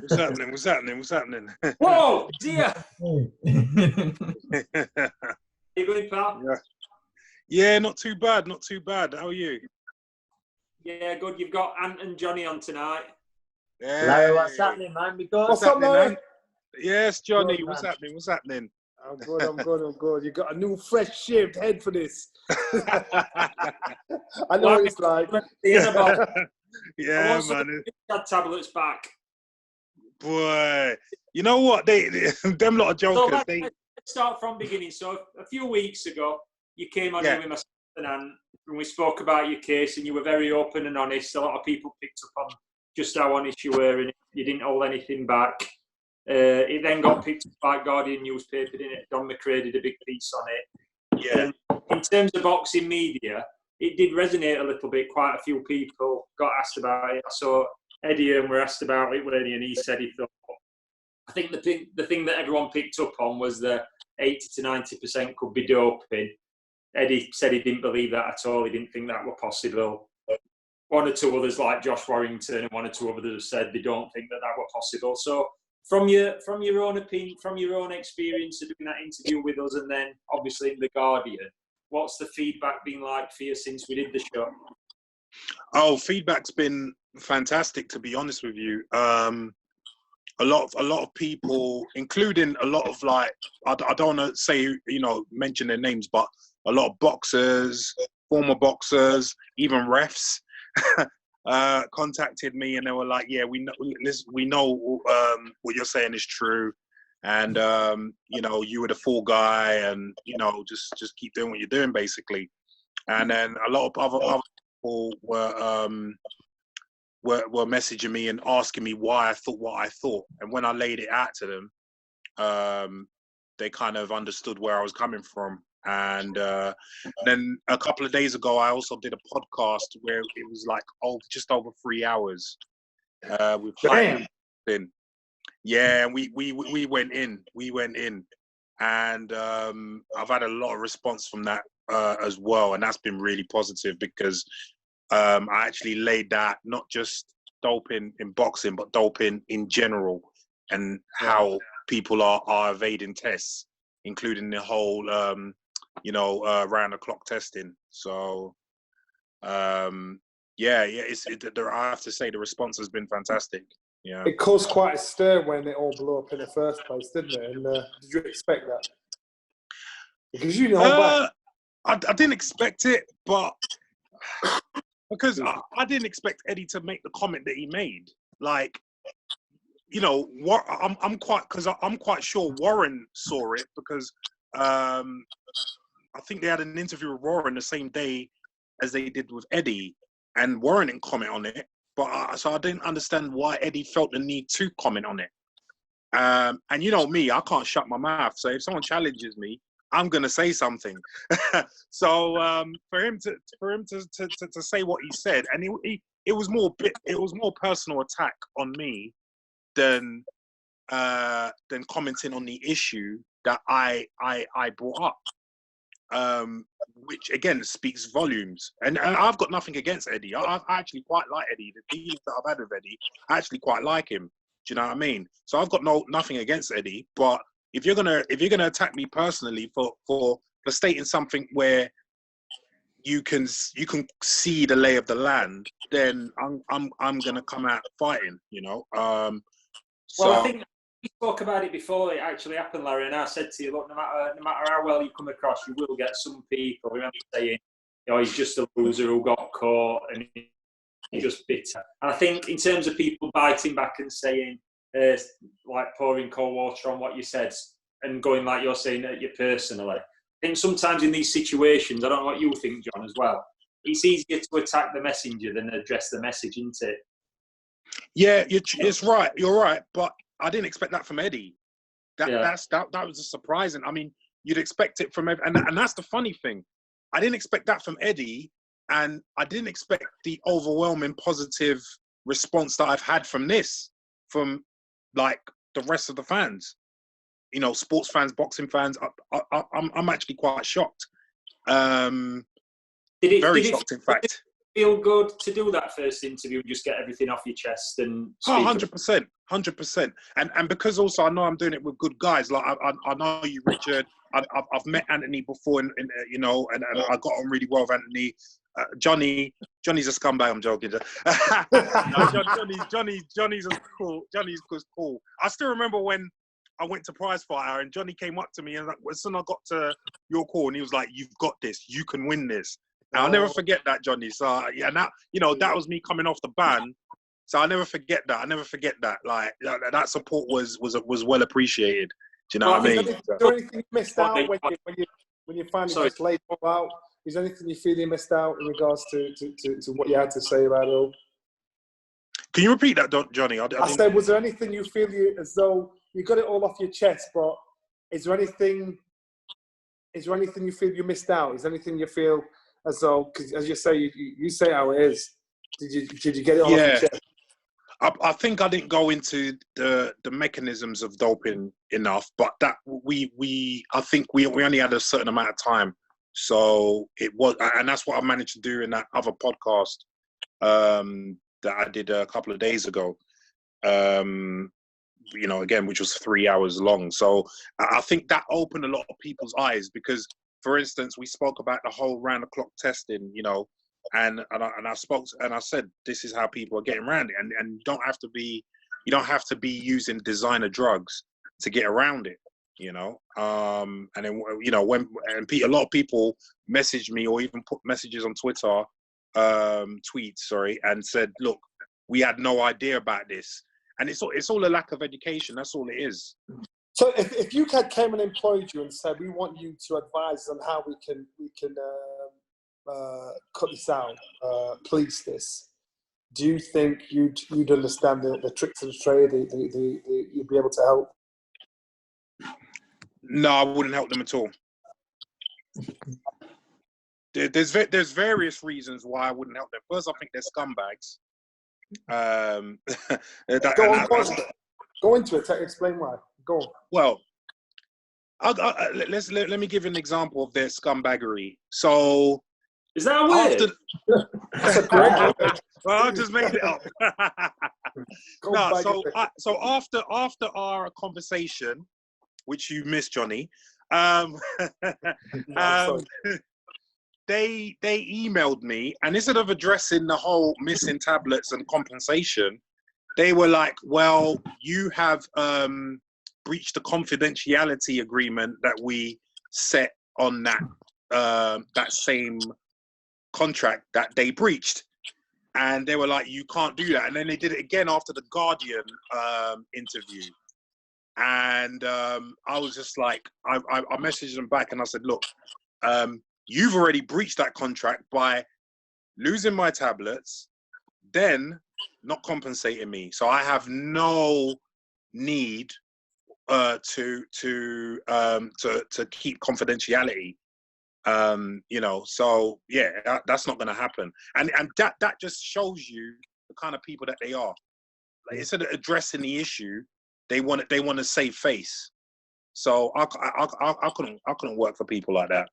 What's happening? What's happening? What's happening? Whoa, dear. You going, pal? Yeah, not too bad. Not too bad. How are you? Yeah, good. You've got Ant and Johnny on tonight. Hey. Larry, what's happening, man? We good? What's happening, Larry? man? Yes, Johnny. Good, what's man. happening? What's happening? I'm good. I'm good. I'm good. You got a new, fresh, shaved head for this. I know what it's like. Yeah, man. Had tablets back. Boy, you know what? They them lot of jokers. So let's start from beginning. So a few weeks ago, you came on here with myself and Ant, and we spoke about your case, and you were very open and honest. A lot of people picked up on just how honest you were, and you didn't hold anything back. It then got picked up by Guardian newspaper, didn't it? Don McRae did a big piece on it. Yeah. In terms of boxing media, it did resonate a little bit. Quite a few people got asked about it. I saw Eddie Hearn were asked about it, and he said he thought. I think the thing that everyone picked up on was that 80 to 90% could be doping. Eddie said he didn't believe that at all. He didn't think that were possible. One or two others, like Josh Warrington, and one or two others have said they don't think that were possible. So, from your own opinion, from your own experience of doing that interview with us, and then obviously in the Guardian, what's the feedback been like for you since we did the show? Oh, feedback's been fantastic, to be honest with you. A lot of people, including a lot of I don't want to say, mention their names, but a lot of boxers, former boxers, even refs, contacted me, and they were like, "Yeah, we know what you're saying is true, and you were the fall guy, and just keep doing what you're doing, basically." And then a lot of other people were messaging me and asking me why I thought what I thought. And when I laid it out to them, they kind of understood where I was coming from. And then a couple of days ago, I also did a podcast where it was just over 3 hours with Hearn. Yeah, we went in. We went in. And I've had a lot of response from that as well. And that's been really positive because I actually laid that, not just doping in boxing, but doping in general, and how people are evading tests, including the whole, round-the-clock testing. So, I have to say the response has been fantastic. Yeah, it caused quite a stir when it all blew up in the first place, didn't it? And did you expect that? Because I didn't expect it, but. Because I didn't expect Eddie to make the comment that he made. I'm quite sure Warren saw it because I think they had an interview with Warren the same day as they did with Eddie, and Warren didn't comment on it. But so I didn't understand why Eddie felt the need to comment on it. And you know me, I can't shut my mouth. So if someone challenges me, I'm gonna say something. So for him to say what he said, and it was more personal attack on me than commenting on the issue that I brought up, which again speaks volumes. And I've got nothing against Eddie. I actually quite like Eddie. The dealings that I've had with Eddie, I actually quite like him. Do you know what I mean? So I've got nothing against Eddie, but if you're gonna attack me personally for stating something where you can see the lay of the land, then I'm gonna come out fighting. Well, I think we spoke about it before it actually happened, Larry, and I said to you, look, no matter how well you come across, you will get some people who are saying, he's just a loser who got caught and he's just bitter. And I think in terms of people biting back and saying, pouring cold water on what you said and going like you're saying at you personally. I think sometimes in these situations, I don't know what you think, John, as well, it's easier to attack the messenger than address the message, isn't it? Yeah, it's right. You're right, but I didn't expect that from Eddie. That was a surprising. I mean, you'd expect it from and that's the funny thing. I didn't expect that from Eddie, and I didn't expect the overwhelming positive response that I've had from the rest of the fans, sports fans, boxing fans. I'm actually quite shocked. Very shocked, in fact. feel good to do that first interview and just get everything off your chest and speak? 100%. And because also I know I'm doing it with good guys. Like I know you, Richard. I've met Anthony before, and you know, and I got on really well with Anthony. Johnny's a scumbag. I'm joking. Johnny's cool. Johnny's cool. I still remember when I went to Prize Fighter and Johnny came up to me and as soon as I got to your call and he was like, "You've got this. You can win this." And I'll never forget that, Johnny. So yeah, now you know that was me coming off the ban. So I'll never forget that. Like that support was well appreciated. Do you know what I mean? Is there anything you missed out when you finally just laid it all out? Is there anything you feel you missed out in regards to what you had to say about it all? Can you repeat that, Johnny? I said, was there anything you feel as though you got it all off your chest, but is there anything you feel you missed out? Is there anything you feel as though, because as you say, you say how it is. Did you get it all off your chest? I think I didn't go into the mechanisms of doping enough, but that I think we only had a certain amount of time, so it was, and that's what I managed to do in that other podcast that I did a couple of days ago. You know, again, which was 3 hours long. So I think that opened a lot of people's eyes because, for instance, we spoke about the whole round-the-clock testing, you know, and I spoke and I said, this is how people are getting around it, and you don't have to be using designer drugs to get around it, you know. And then, you know, a lot of people messaged me or even put messages on Twitter, tweets, and said, look, we had no idea about this. And it's all a lack of education. That's all it is. So if UKAD came and employed you and said, we want you to advise on how we can cut this out, police this, do you think you'd understand the tricks of the trade? You'd be able to help? No, I wouldn't help them at all. There's various reasons why I wouldn't help them. First, I think they're scumbags. Go into it. Explain why. Go on. Well, let me give you an example of their scumbaggery. So, is that a word? That's a great word. Well, I just made it up. So after our conversation, which you missed, Johnny, they emailed me, and instead of addressing the whole missing tablets and compensation, they were like, well, you have breached the confidentiality agreement that we set on that same contract that they breached. And they were like, you can't do that. And then they did it again after the Guardian interview. And I was just like, I messaged them back and I said, look, you've already breached that contract by losing my tablets, then not compensating me. So I have no need to keep confidentiality. You know, so yeah, that's not going to happen. And that just shows you the kind of people that they are. Like, instead of addressing the issue, they want to save face. So I couldn't work for people like that.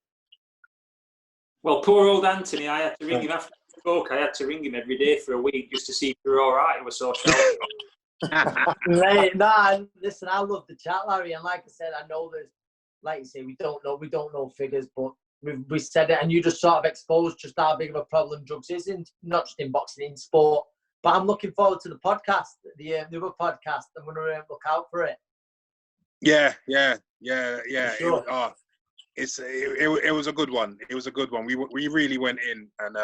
Well, poor old Anthony, I had to ring him after the book. I had to ring him every day for a week just to see if you were all right. He was so sheltered. Right, nah, listen, I love the chat, Larry, and like I said, I know there's, like you say, we don't know figures, but we said it, and you just sort of exposed just how big of a problem drugs is, not just in boxing, in sport. But I'm looking forward to the podcast, the other podcast. I'm going to look out for it. Yeah. Sure. It was a good one. It was a good one. We really went in, and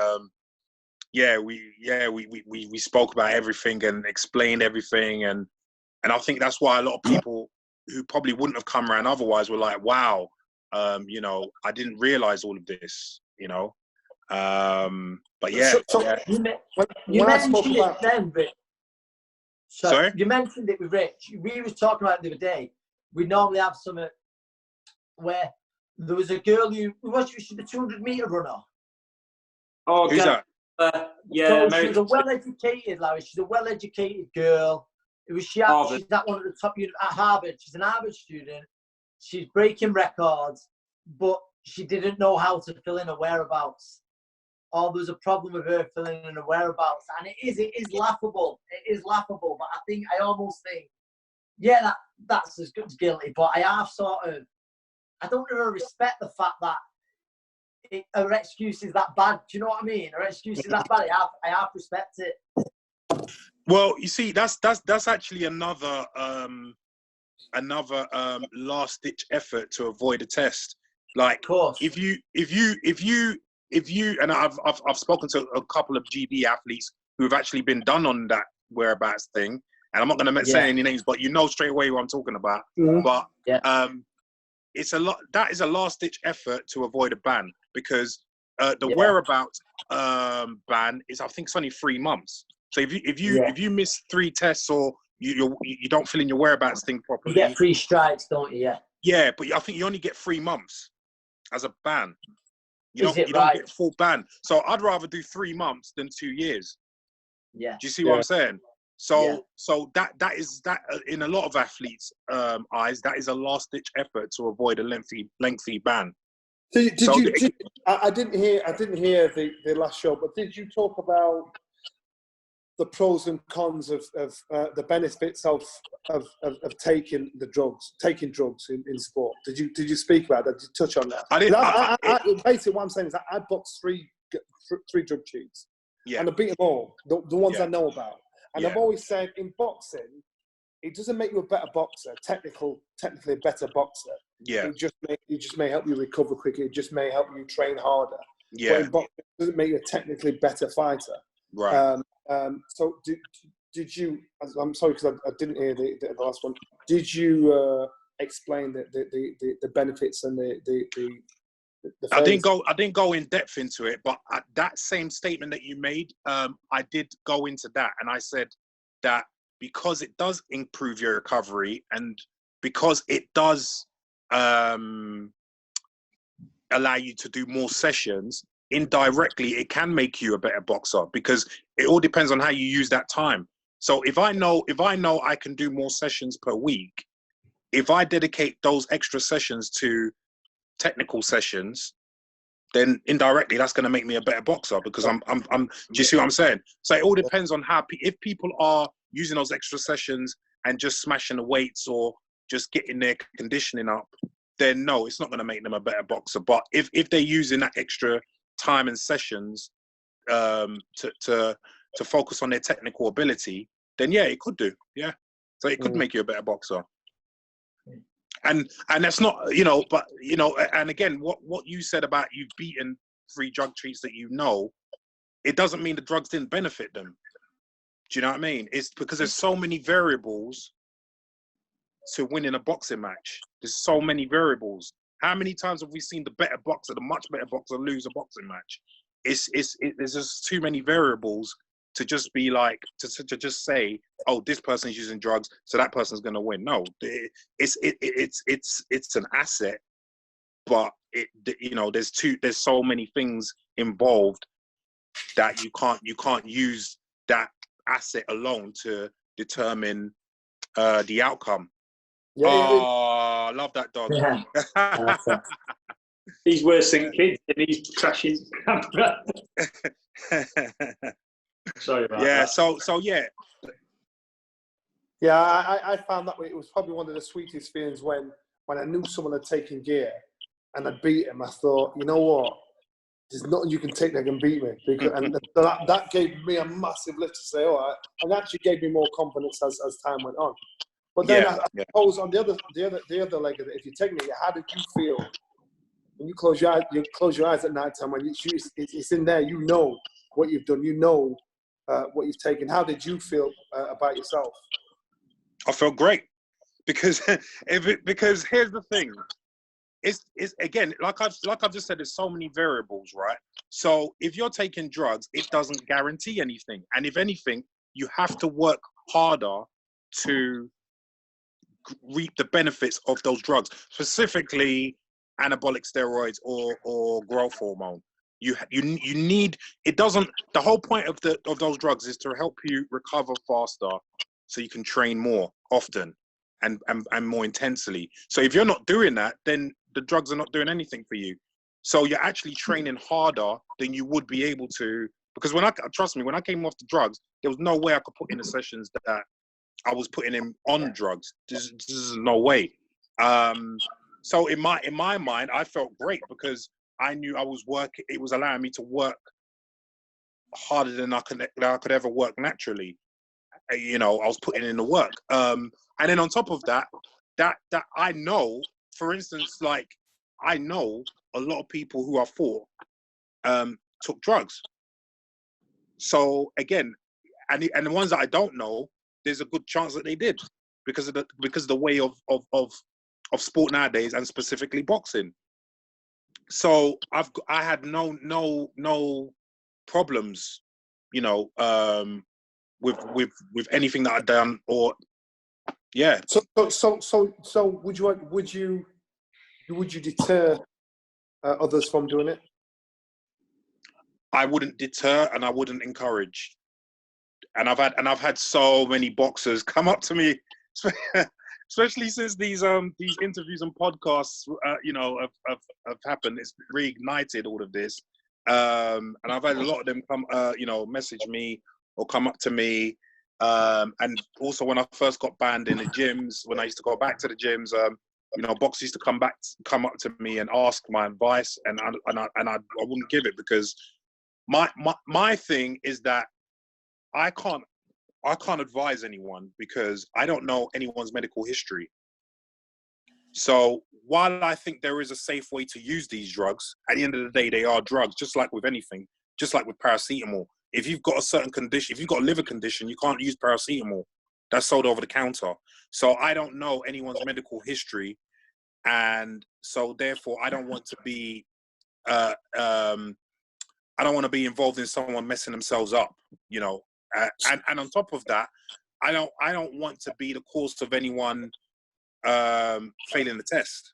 we spoke about everything and explained everything, and I think that's why a lot of people who probably wouldn't have come around otherwise were like, wow, you know, I didn't realize all of this, you know. But yeah. You mentioned it then, Rich. Sorry? You mentioned it with Rich. We was talking about it the other day. We normally have some where there was a girl who was she the 200-meter runner. Oh, who's that? Yeah, so she's a well-educated, Larry. She's a well-educated girl. She's at one of the top units at Harvard. She's an Harvard student. She's breaking records, but she didn't know how to fill in her whereabouts. oh, there's a problem with her filling in her whereabouts. And it is laughable. It is laughable. But I almost think, yeah, that's as good as guilty. But I don't really respect the fact that her excuse is that bad. Do you know what I mean? Her excuse is that bad. I have respect it. Well, you see, that's actually another last ditch effort to avoid a test. Like, if you, and I've spoken to a couple of GB athletes who have actually been done on that whereabouts thing, and I'm not going to say any names, but you know straight away what I'm talking about. Mm-hmm. But it's a lot. That is a last ditch effort to avoid a ban, because the whereabouts ban is, I think, it's only 3 months. So if you miss 3 tests, or you don't fill in your whereabouts thing properly, you get 3 strikes, don't you? Yeah, but I think you only get 3 months as a ban. You don't get full ban. So I'd rather do 3 months than 2 years. Yeah. Do you see what I'm saying? So that is in a lot of athletes' eyes, that is a last ditch effort to avoid a lengthy ban. I didn't hear the last show, but did you talk about the pros and cons of the benefits of taking drugs in sport? Did you speak about that? Did you touch on that? Basically, what I'm saying is that I booked three drug cheats, and I beat them all, the ones I know about. And I've always said, in boxing, it doesn't make you a better boxer, technically a better boxer. Yeah. It just may help you recover quicker. It just may help you train harder. Yeah. But in boxing, it doesn't make you a technically better fighter. Right. So did you? I'm sorry, because I didn't hear the last one. Did you explain the benefits and the I didn't go in depth into it, but that same statement that you made, I did go into that, and I said that because it does improve your recovery, and because it does allow you to do more sessions, indirectly it can make you a better boxer, because it all depends on how you use that time. So if I know I can do more sessions per week, if I dedicate those extra sessions to technical sessions, then indirectly that's going to make me a better boxer, because I'm do you see what I'm saying? So it all depends on how if people are using those extra sessions and just smashing the weights or just getting their conditioning up, then no, it's not going to make them a better boxer. But if they're using that extra time and sessions to focus on their technical ability, then yeah, it could do. Yeah, so it could make you a better boxer. And that's not, but and again, what you said about you've beaten 3 drug treats that it doesn't mean the drugs didn't benefit them. Do you know what I mean? It's because there's so many variables to winning a boxing match. There's so many variables. How many times have we seen the much better boxer lose a boxing match? There's just too many variables to just be like, to just say, oh, this person's using drugs, so that person's going to win. No, it's an asset, but there's so many things involved that you can't use that asset alone to determine the outcome. I love that dog. Yeah. He's worse than kids, and he's crashing camera. Sorry about that. So yeah. Yeah, I found that it was probably one of the sweetest feelings when I knew someone had taken gear and I'd beat him. I thought, you know what? There's nothing you can take that can beat me. And that gave me a massive lift to say, all right. And actually gave me more confidence as time went on. But then I suppose on the other leg of it, if you take me, how did you feel when you close your eyes at night time, when it's in there, you know what you've done, what you've taken. How did you feel about yourself? I felt great, because here's the thing. It's again, like I've just said, there's so many variables, right? So if you're taking drugs, it doesn't guarantee anything. And if anything, you have to work harder to reap the benefits of those drugs, specifically anabolic steroids or growth hormone. You need, it doesn't, the whole point of those drugs is to help you recover faster so you can train more often and more intensely. So if you're not doing that, then the drugs are not doing anything for you. So you're actually training harder than you would be able to. Because trust me, when I came off the drugs, there was no way I could put in the sessions that I was putting in on drugs. This is no way. So in my mind, I felt great because I knew I was working. It was allowing me to work harder than I could ever work naturally. You know, I was putting in the work. And then on top of that I know, for instance, like I know a lot of people who I fought took drugs. So again, and the ones that I don't know, there's a good chance that they did because of the way of sport nowadays, and specifically boxing. So I had no problems, you know, with anything that I'd done, or yeah. So would you deter others from doing it? I wouldn't deter and I wouldn't encourage. And I've had so many boxers come up to me, especially since these interviews and podcasts, you know, have happened. It's reignited all of this, and I've had a lot of them come, you know, message me or come up to me, and also when I first got banned in the gyms, when I used to go back to the gyms, you know, boxers used to come up to me and ask my advice, and I wouldn't give it because my thing is that I can't advise anyone because I don't know anyone's medical history. So while I think there is a safe way to use these drugs, at the end of the day, they are drugs, just like with anything, just like with paracetamol. If you've got a certain condition, if you've got a liver condition, you can't use paracetamol. That's sold over the counter. So I don't know anyone's medical history. And so therefore, I don't want to be, I don't want to be involved in someone messing themselves up, you know. And on top of that, I don't want to be the cause of anyone failing the test.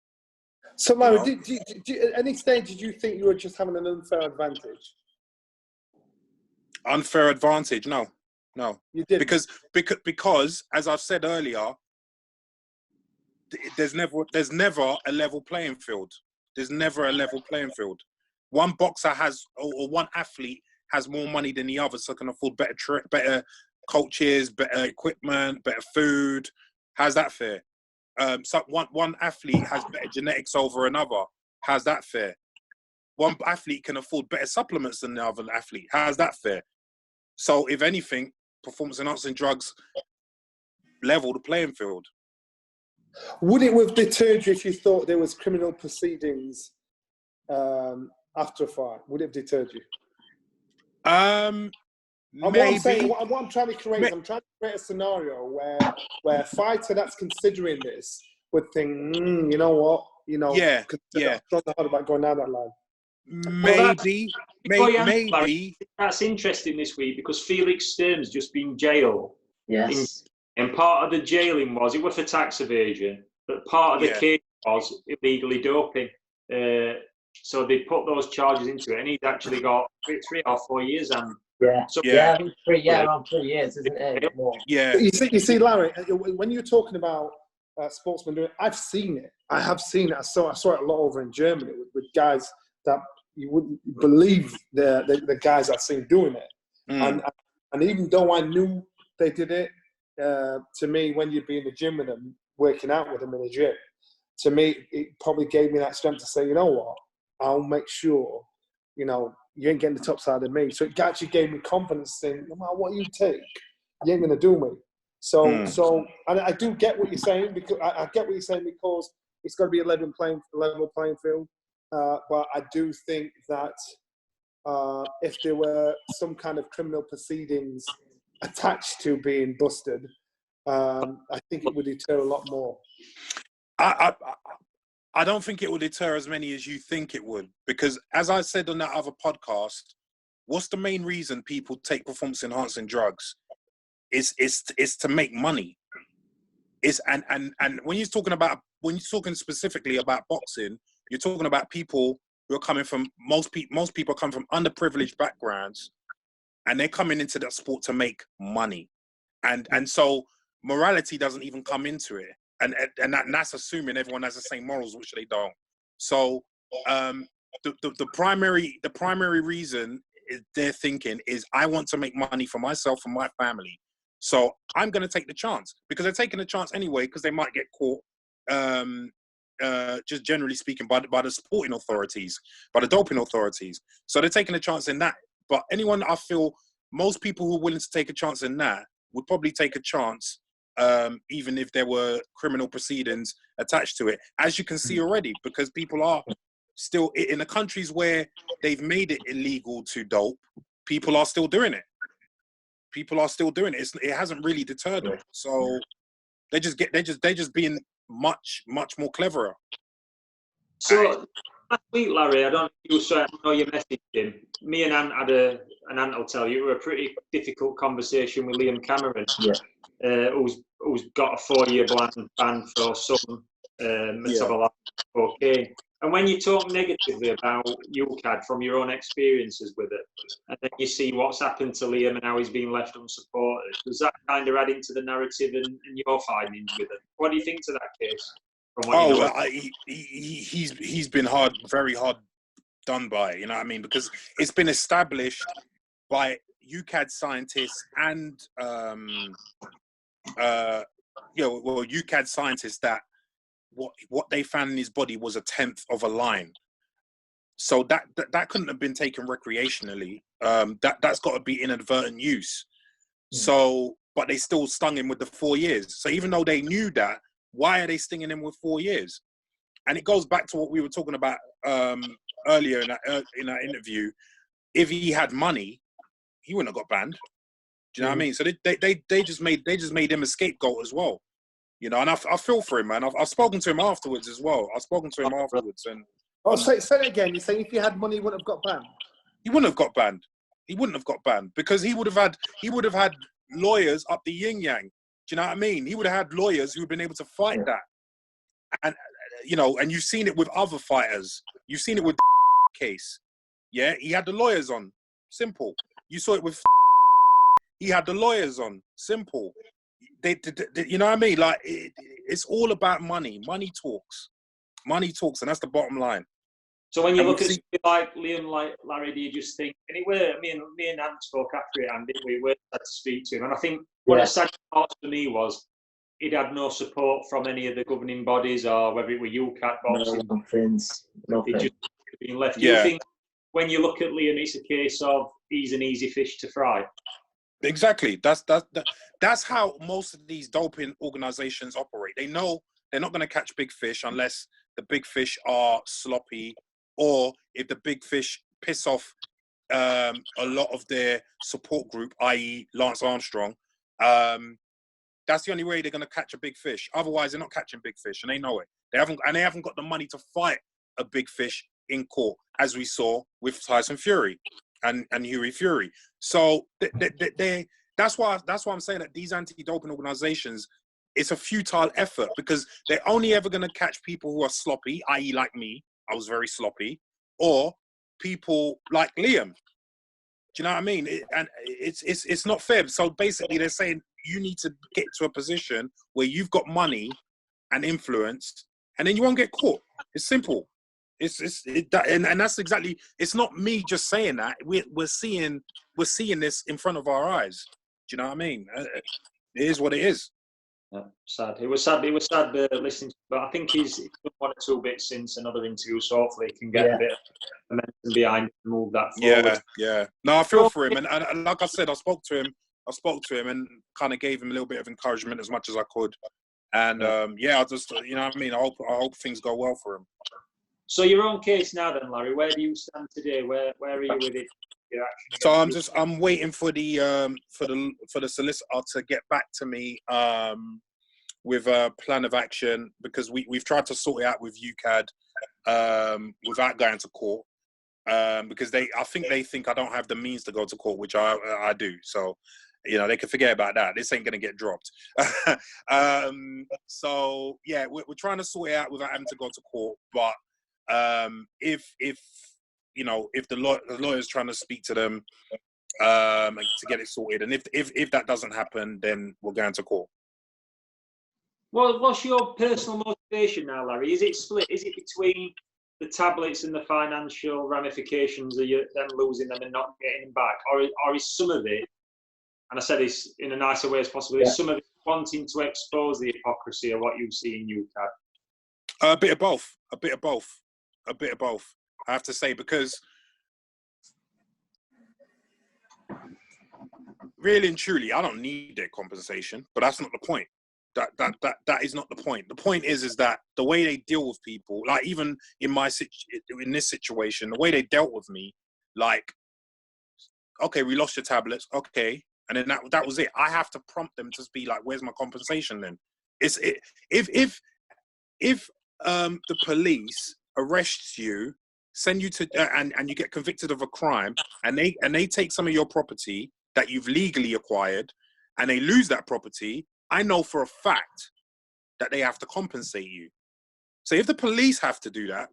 So, Larry, at any stage did you think you were just having an unfair advantage? Unfair advantage? No. You did because as I've said earlier, there's never a level playing field. There's never a level playing field. One boxer has, or one athlete has more money than the other, so can afford better coaches, better equipment, better food. How's that fair? So one athlete has better genetics over another. How's that fair? One athlete can afford better supplements than the other athlete. How's that fair? So if anything, performance enhancing drugs level the playing field. Would it have deterred you if you thought there was criminal proceedings after a fight? Would it have deterred you? Maybe. What I'm trying to create, I'm trying to create a scenario where a fighter that's considering this would think, you know what, you know, yeah. Don't know about going down that line. Maybe. That's interesting this week because Felix Sturm's just been jailed. Yes. And part of the jailing was, it was for tax evasion, but part of the case was illegally doping. So they put those charges into it, and he's actually got 3 or 4 years. And around 3 years, isn't it? More. Yeah. You see, Larry, when you're talking about sportsmen doing it, I've seen it. I have seen it. I saw it a lot over in Germany with guys that you wouldn't believe the guys I've seen doing it. And even though I knew they did it, to me, when you'd be in the gym with them, working out with them in the gym, to me, it probably gave me that strength to say, you know what, I'll make sure, you know, you ain't getting the top side of me. So it actually gave me confidence saying, no matter what you take, you ain't going to do me. So and I do get what you're saying, because I get what you're saying, because it's got to be a level playing field. But I do think that if there were some kind of criminal proceedings attached to being busted, I think it would deter a lot more. I don't think it will deter as many as you think it would, because as I said on that other podcast, what's the main reason people take performance enhancing drugs? It's to make money. And when you're talking specifically about boxing, you're talking about people who are coming from most people come from underprivileged backgrounds, and they're coming into that sport to make money, and so morality doesn't even come into it, and that's assuming everyone has the same morals, which they don't. So the primary reason is they're thinking is I want to make money for myself and my family, so I'm going to take the chance, because they're taking a chance anyway, because they might get caught. Just generally speaking, by the sporting authorities, by the doping authorities. So they're taking a chance in that. But anyone, I feel, most people who are willing to take a chance in that would probably take a chance, even if there were criminal proceedings attached to it, as you can see already, because people are still, in the countries where they've made it illegal to dope, people are still doing it. People are still doing it. It hasn't really deterred them. So they're just being much more cleverer. So last week, Larry, I don't know if you saw it, I know you messaged him. Me and Ant had and Ant will tell you, it was a pretty difficult conversation with Liam Cameron, who's got a 4-year ban for some metabolite cocaine. And when you talk negatively about UKAD from your own experiences with it, and then you see what's happened to Liam and how he's been left unsupported, does that kind of add into the narrative and your findings with it? What do you think to that case? He's been very hard done by, you know what I mean? Because it's been established by UKAD scientists and UKAD scientists that what they found in his body was 1/10 of a line. So that couldn't have been taken recreationally. That's got to be inadvertent use. So, but they still stung him with the 4 years. So even though they knew that, why are they stinging him with 4 years? And it goes back to what we were talking about earlier in that interview. If he had money, he wouldn't have got banned. Do you know what I mean? So they just made him a scapegoat as well. You know, and I feel for him, man. I've spoken to him afterwards as well. And say it again. You're saying if he had money, he wouldn't have got banned. He wouldn't have got banned. He wouldn't have got banned because he would have had lawyers up the yin yang. Do you know what I mean? He would have had lawyers who would have been able to fight that. And you know, and you've seen it with other fighters. You've seen it with case. Yeah, he had the lawyers on. Simple. You saw it with. He had the lawyers on. Simple. They you know what I mean? Like it's all about money. Money talks. Money talks, and that's the bottom line. So when you look at like Liam, like Larry, do you just think? Anyway, me and Ant spoke after it, and we were had to speak to him, and I think what a sad part for me was he'd had no support from any of the governing bodies, or whether it were UKAD boxing. Nothing. He'd just been left. Yeah. Do you think when you look at Liam, it's a case of he's an easy fish to fry? Exactly. That's how most of these doping organizations operate. They know they're not going to catch big fish unless the big fish are sloppy, or if the big fish piss off a lot of their support group, i.e. Lance Armstrong. That's the only way they're going to catch a big fish. Otherwise, they're not catching big fish, and they know it. They haven't got the money to fight a big fish in court, as we saw with Tyson Fury and Huey Fury. So that's why I'm saying that these anti-doping organizations, it's a futile effort because they're only ever going to catch people who are sloppy, i.e. like me. I was very sloppy, or people like Liam. Do you know what I mean? It's not fair. So basically, they're saying you need to get to a position where you've got money and influence, and then you won't get caught. It's simple. And that's exactly. It's not me just saying that. We're seeing this in front of our eyes. Do you know what I mean? It is what it is. Sad. It was sad listening to, but I think he's done 1 or 2 bits since another interview, so hopefully he can get a bit of momentum behind and move that forward. Yeah. No, I feel for him, and like I said, I spoke to him and kind of gave him a little bit of encouragement as much as I could, and I just, you know what I mean. I hope things go well for him. So your own case now, then, Larry. Where do you stand today? Where are you with it? So I'm waiting for the solicitor to get back to me with a plan of action, because we've tried to sort it out with UKAD without going to court, because I think they think I don't have the means to go to court, which I do. So you know, they can forget about that. This ain't gonna get dropped. So yeah, we're trying to sort it out without having to go to court. But if the lawyer's trying to speak to them to get it sorted, and if that doesn't happen, then we're going to court. Well, what's your personal motivation now, Larry? Is it split? Is it between the tablets and the financial ramifications of them losing them and not getting them back, or is some of it, and I said this in a nicer way as possible, is some of it wanting to expose the hypocrisy of what you see in UKAD? A bit of both. A bit of both. A bit of both. I have to say, because really and truly, I don't need their compensation, but that's not the point. That is not the point. The point is that the way they deal with people, like even in this situation, the way they dealt with me, like, okay, we lost your tablets, okay, and then that was it. I have to prompt them to be like, where's my compensation then? If the police arrests you, send you to and you get convicted of a crime, and they take some of your property that you've legally acquired, and they lose that property, I know for a fact that they have to compensate you. So if the police have to do that,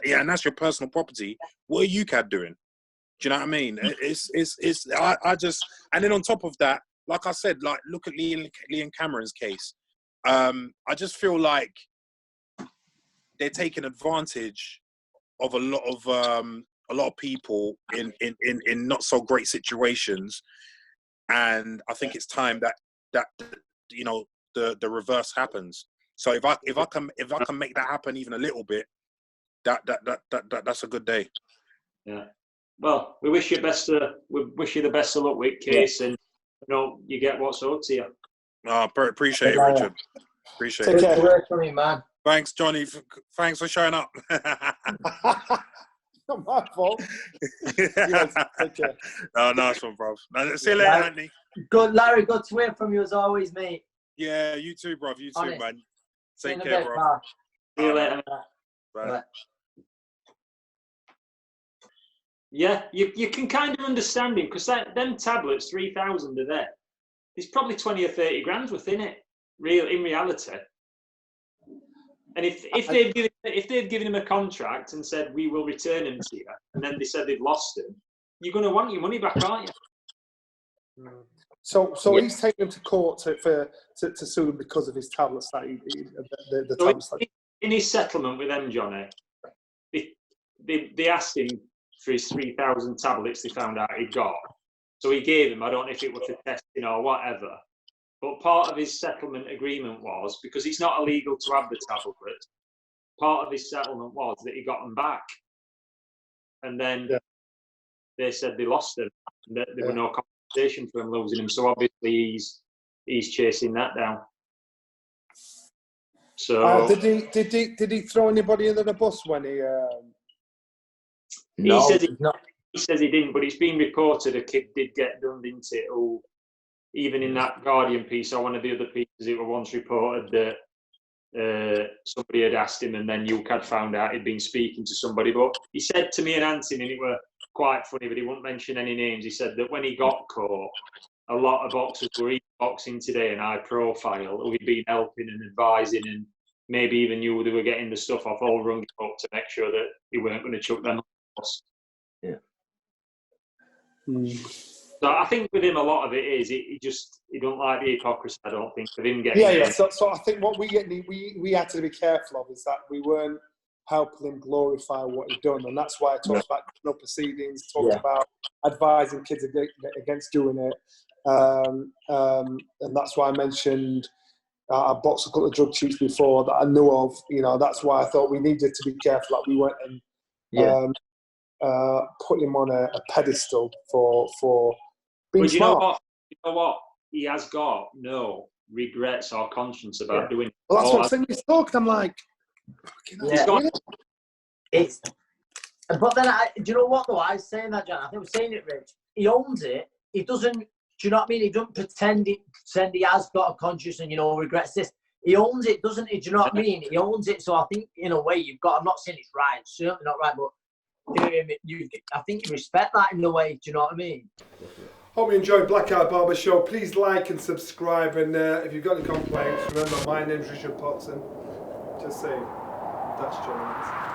yeah, and that's your personal property, what are UKAD doing? Do you know what I mean? I just, and then on top of that, like I said, like look at Lee and Cameron's case. I just feel like they're taking advantage of a lot of people in not so great situations, and I think it's time that you know the reverse happens. So if I can make that happen even a little bit, that's a good day. Yeah. Well, we wish you the best of luck with case, and you know you get what's owed to you. Oh, appreciate it, Richard. Appreciate it. Take care for me, man. Thanks, Johnny. Thanks for showing up. Not my fault. Yes, take care. Oh, nice one, bro. See you later, Anthony. Good, Larry. Good to hear from you as always, mate. Yeah, you too, bro. You too, Honest. man. Take See you in a care, bit, bro. pal. See you later. Bye. Bye. Yeah, you can kind of understand him, because them tablets, 3,000 are there. There's probably 20 or 30 grand within it, in reality. And if they'd given him a contract and said we will return him to you, and then they said they've lost him, you're going to want your money back, aren't you? So he's taken him to court to sue him because of his tablets that the So tablets. in his settlement with them, Johnny, they asked him for his 3,000 tablets they found out he'd got. So he gave him, I don't know if it was for testing or whatever, but part of his settlement agreement was, because it's not illegal to have the tablets, part of his settlement was that he got them back. And then they said they lost them, and that there were no compensation for him losing them. So obviously he's chasing that down. So did he throw anybody under the bus when he? No, he says he didn't, but it's been reported a kid did get done, didn't it? Who, even in that Guardian piece or one of the other pieces, it was once reported that somebody had asked him, and then UKAD found out he'd been speaking to somebody. But he said to me and Anthony, and it were quite funny, but he wouldn't mention any names. He said that when he got caught, a lot of boxers were boxing today in high profile, who he'd been helping and advising, and maybe even knew they were getting the stuff off, all rung him up to make sure that he weren't going to chuck them off. Yeah. So I think with him, a lot of it is he don't like the hypocrisy. I don't think of him getting. So I think what we had to be careful of is that we weren't helping him glorify what he'd done, and that's why I talked about criminal proceedings, talked about advising kids against doing it, and that's why I mentioned I boxed a couple of drug cheats before that I knew of. You know, that's why I thought we needed to be careful that we weren't put him on a pedestal for being smart. You know what? He has got no regrets or conscience about doing it. Well, that's what I'm saying. He's talking. I'm like, it's. But then, do you know what though? I was saying that, John. I think I was saying it, Rich. He owns it. He doesn't. Do you know what I mean? He doesn't pretend he has got a conscience and regrets this. He owns it, doesn't he? Do you know what I mean? He owns it. So I think in a way you've got. I'm not saying it's right. It's certainly not right, but. I think you respect that in a way, do you know what I mean? Hope you enjoyed Blackout Barber Show. Please like and subscribe, and if you've got any complaints, remember my name's Richard Potson. Just say that's Jones.